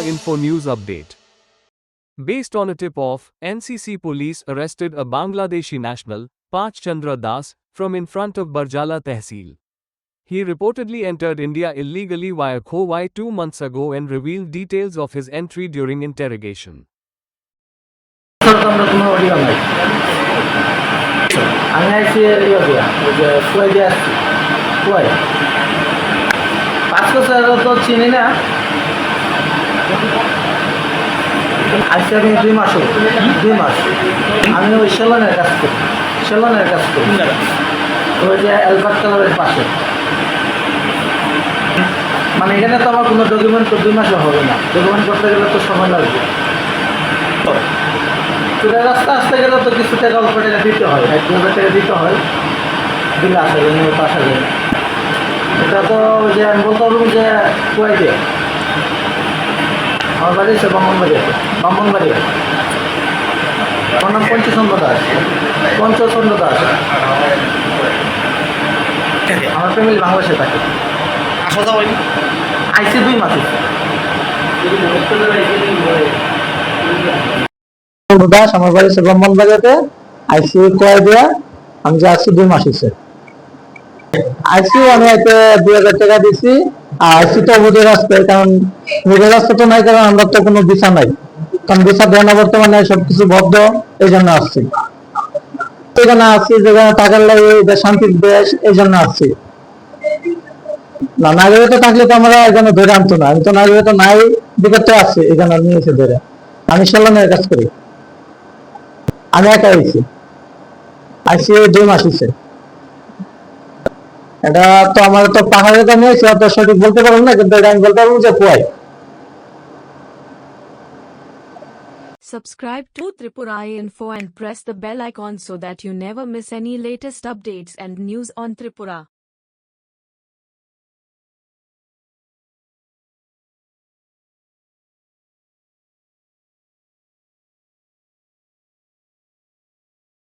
Info News Update. Based on a tip-off, NCC police arrested a Bangladeshi national, Pach Chandra Das, from in front of Barjala Tehsil. He reportedly entered India illegally via Khowai 2 months ago and revealed details of his entry during interrogation. আজকে আমি 2 মাস আমি ওই সেলনের কাজ করি ওই যে Albert কালারের পাশে। মানে এখানে তো আমার কোনো ডকুমেন্ট 2 মাসে হবে না, ডকুমেন্ট করতে গেলে তো সময় লাগবে। চুড়ে রাস্তা আসতে গেলে তো কিছু টাকা অল্প টাকা দিতে হয়, 1,000 টাকা দিতে হয়, দিলে আসা যায় নিয়ে আসা যায়। এটা তো যে আমি বলতে পারবো যে কোয়াই দিয়ে আমার বাড়ি হচ্ছে ব্রাহ্মণবাড়ি। আমার নাম পঞ্চচন্দ্র দাস। আমার ফ্যামিলি বাংলাদেশে থাকে। আইসি 2 মাস দাস, আমার বাড়ি হচ্ছে ব্রাহ্মণবাড়িতে। আইসি কয় দেয়া আমি যে আইসি 2 মাস হচ্ছে। আইসি আমি এতে 2,000 টাকা দিছি। আর আইসি তো বুঝে রাস্তায়, কারণ বুঝে রাস্তা তো নাই, কারণ আমরা তো কোনো ভিসা নাই, কারণ ভিসা দেয় না বর্তমানে, সবকিছু বদ্ধ। এই জন্য আসছি, এখানে আসছি যেখানে টাকার লাগে, শান্তির দেশ, এই জন্য আসছি। না নাগরিকতা থাকলে তো আমরা এখানে ধরে আনতো না। আমি তো নাগরিকতা নাই দিকে আসছি, এখানে নিয়েছে ধরে। আমি সেলনের কাজ করি, আমি একা আইসি 2 মাস হচ্ছে। এটা তো আমার তো পাহাড়ে তো নিয়েছে, অত সঠিক বলতে পারবো না, কিন্তু এটা আমি বলতে পারবো যে কোয়াই। Subscribe to Tripura Info and press the bell icon so that you never miss any latest updates and news on Tripura.